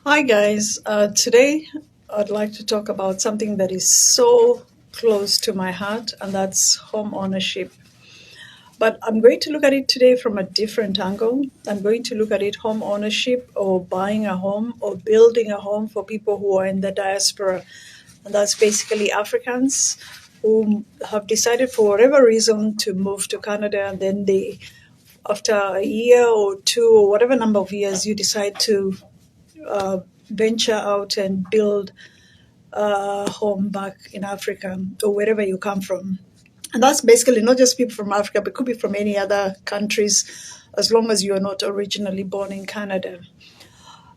Hi, guys. Today, I'd like to talk about something that is so close to my heart, and that's home ownership. But I'm going to look at it today from a different angle. I'm going to look at it home ownership or buying a home or building a home for people who are in the diaspora. And that's basically Africans who have decided for whatever reason to move to Canada, and then after a year or two or whatever number of years, you decide to uh, venture out and build a home back in Africa or wherever you come from. And that's basically not just people from Africa, but it could be from any other countries as long as you are not originally born in Canada.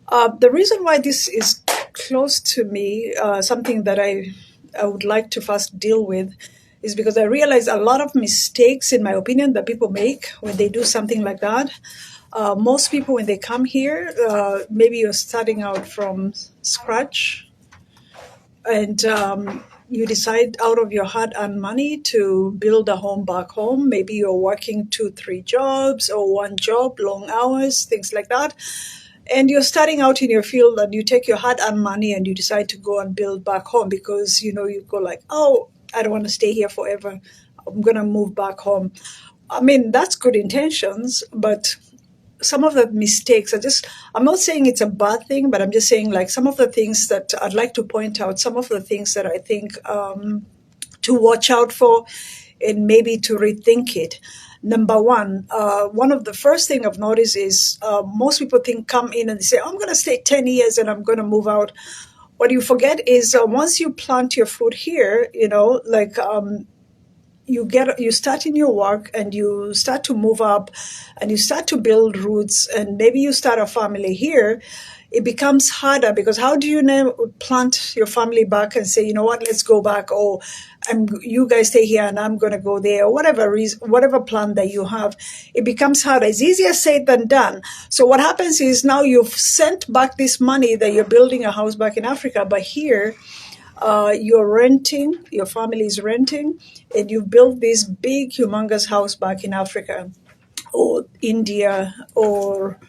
The reason why this is close to me, something that I would like to first deal with, is because I realize a lot of mistakes, in my opinion, that people make when they do something like that. Most people, when they come here, maybe you're starting out from scratch and you decide out of your hard earned money to build a home back home. Maybe you're working two, three jobs or one job, long hours, things like that. And you're starting out in your field and you take your hard earned money and you decide to go and build back home because, you go like, oh, I don't want to stay here forever. I'm going to move back home. I mean, that's good intentions, but some of the mistakes I'm not saying it's a bad thing, but I'm just saying like some of the things that I'd like to point out, some of the things that I think to watch out for and maybe to rethink it. Number one of the first thing I've noticed is most people come in and they say, oh, I'm going to stay 10 years and I'm going to move out. What you forget is once you plant your foot here, you start in your work and you start to move up and you start to build roots and maybe you start a family here. It becomes harder because how do you now plant your family back and say, you know what, let's go back, or you guys stay here and I'm going to go there, or whatever plan that you have. It becomes harder. It's easier said than done. So what happens is now you've sent back this money that you're building a house back in Africa, but here you're renting, your family is renting, and you built this big, humongous house back in Africa or India or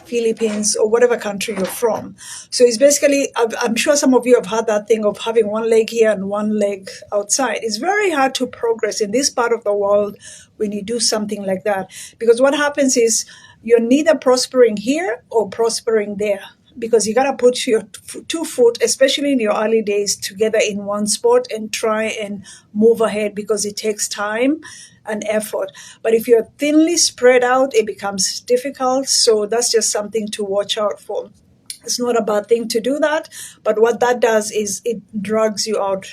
Philippines or whatever country you're from. So it's basically, I'm sure some of you have had that thing of having one leg here and one leg outside. It's very hard to progress in this part of the world when you do something like that. Because what happens is you're neither prospering here or prospering there, because you got to put your two foot, especially in your early days, together in one spot and try and move ahead, because it takes time and effort. But if you're thinly spread out, it becomes difficult. So that's just something to watch out for. It's not a bad thing to do that, but what that does is it drags you out,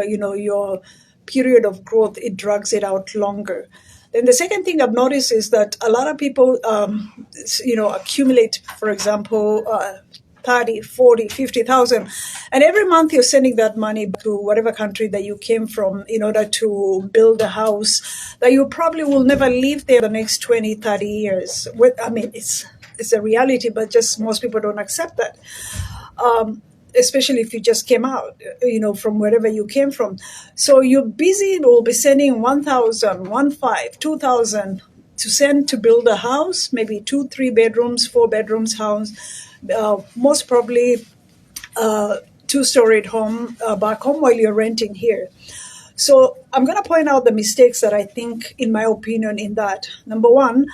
your period of growth, it drags it out longer. Then the second thing I've noticed is that a lot of people, accumulate, for example, 30, 40, 50,000. And every month you're sending that money to whatever country that you came from in order to build a house that you probably will never live there the next 20, 30 years. It's a reality, but just most people don't accept that. Especially if you just came out, from wherever you came from. So you're busy and will be sending 1,000, 2,000 to send to build a house, maybe 2, 3 bedrooms, 4 bedrooms house, most probably 2-storied home back home while you're renting here. So I'm going to point out the mistakes that I think, in my opinion, in that. Number one,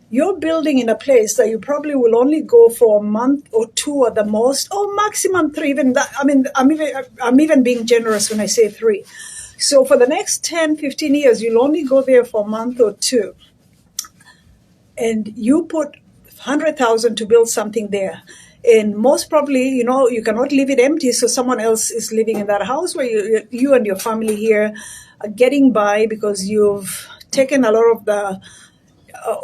you're building in a place that you probably will only go for a month or two at the most, or maximum 3. Even that, I'm even being generous when I say 3. So for the next 10, 15 years, you'll only go there for a month or two. And you put 100,000 to build something there. And most probably, you cannot leave it empty, so someone else is living in that house where you and your family here are getting by because you've taken a lot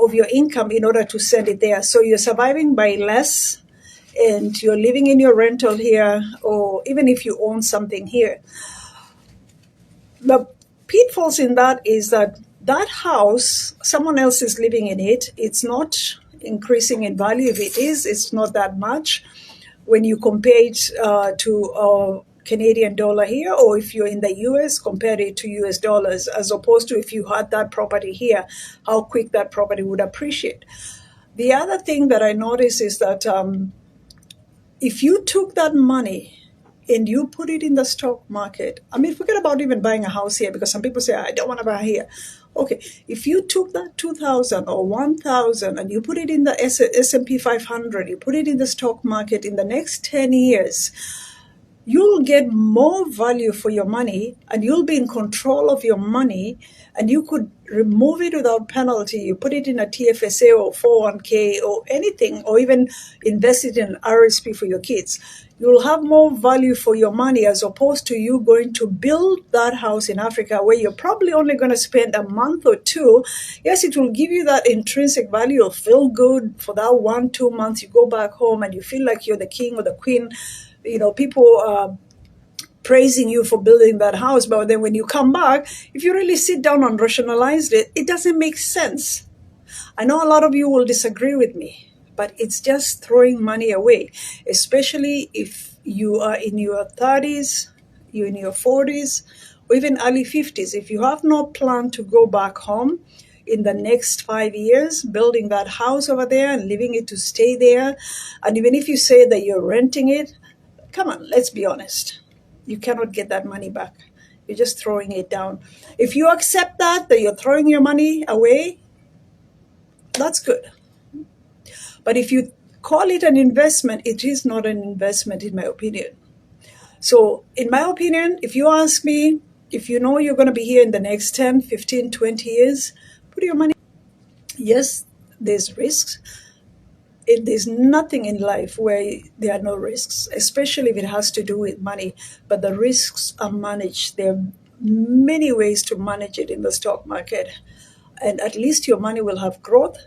of your income in order to send it there. So you're surviving by less and you're living in your rental here, or even if you own something here. The pitfalls in that is that house, someone else is living in it. It's not increasing in value. If it is, it's not that much when you compare it to Canadian dollar here, or if you're in the US, compare it to US dollars, as opposed to if you had that property here, how quick that property would appreciate. The other thing that I notice is that If you took that money and you put it in the stock market, I mean, forget about even buying a house here, because some people say, I don't want to buy here. Okay, if you took that 2,000 or 1,000 and you put it in the S&P 500, you put it in the stock market in the next 10 years, you'll get more value for your money and you'll be in control of your money, and you could remove it without penalty. You put it in a TFSA or 401k or anything, or even invest it in RSP for your kids. You'll have more value for your money, as opposed to you going to build that house in Africa where you're probably only going to spend a month or two. Yes, it will give you that intrinsic value. You'll feel good for that 1-2 months. You go back home and you feel like you're the king or the queen. People praising you for building that house, but then when you come back, if you really sit down and rationalize it, it doesn't make sense. I know a lot of you will disagree with me, but it's just throwing money away, especially if you are in your 30s, you're in your 40s, or even early 50s. If you have no plan to go back home in the next 5 years, building that house over there and leaving it to stay there, and even if you say that you're renting it, come on, let's be honest. You cannot get that money back. You're just throwing it down. If you accept that you're throwing your money away, that's good. But if you call it an investment, it is not an investment, in my opinion. So, in my opinion, if you ask me, if you know you're going to be here in the next 10, 15, 20 years, put your money. Yes, there's risks. There's nothing in life where there are no risks, especially if it has to do with money. But the risks are managed. There are many ways to manage it in the stock market. And at least your money will have growth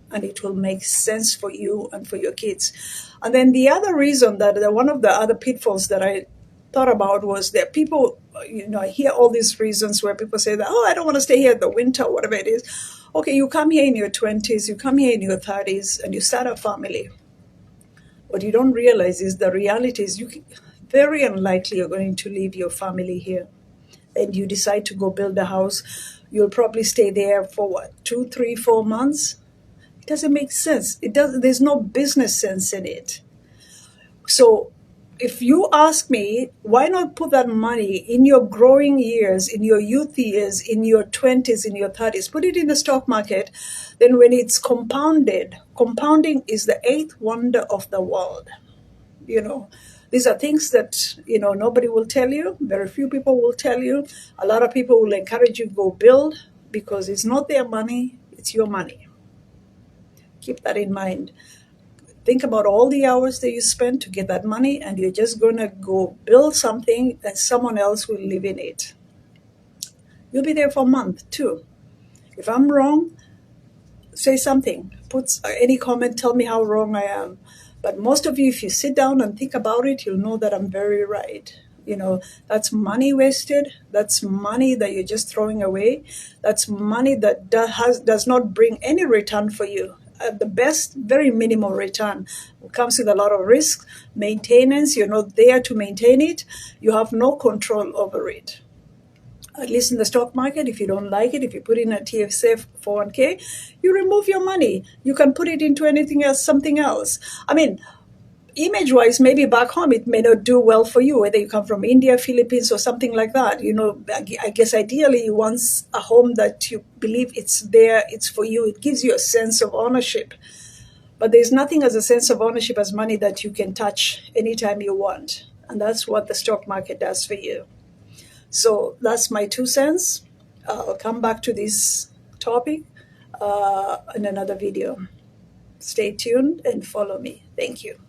and it will make sense for you and for your kids. And then the other reason that one of the other pitfalls that I thought about was that people, I hear all these reasons where people say that, oh, I don't want to stay here in the winter, whatever it is. Okay, you come here in your 20s, you come here in your 30s, and you start a family. What you don't realize is the reality is very unlikely you're going to leave your family here. And you decide to go build a house, you'll probably stay there for what, 2, 3, 4 months? It doesn't make sense. There's no business sense in it. So if you ask me, why not put that money in your growing years, in your youth years, in your 20s, in your 30s, put it in the stock market, then when it's compounding is the eighth wonder of the world. These are things that, nobody will tell you. Very few people will tell you. A lot of people will encourage you to go build, because it's not their money, it's your money. Keep that in mind. Think about all the hours that you spend to get that money, and you're just going to go build something and someone else will live in it. You'll be there for a month too. If I'm wrong, say something. Put any comment, tell me how wrong I am. But most of you, if you sit down and think about it, you'll know that I'm very right. That's money wasted. That's money that you're just throwing away. That's money that does not bring any return for you. At the best, very minimal return. It comes with a lot of risk, maintenance. You're not there to maintain it. You have no control over it. At least in the stock market, if you don't like it, if you put in a TFSA 401k, you remove your money. You can put it into anything else, something else. I mean, image-wise, maybe back home it may not do well for you, whether you come from India, Philippines, or something like that. I guess ideally you want a home that you believe it's there, it's for you. It gives you a sense of ownership. But there's nothing as a sense of ownership as money that you can touch anytime you want. And that's what the stock market does for you. So that's my 2 cents. I'll come back to this topic in another video. Stay tuned and follow me. Thank you.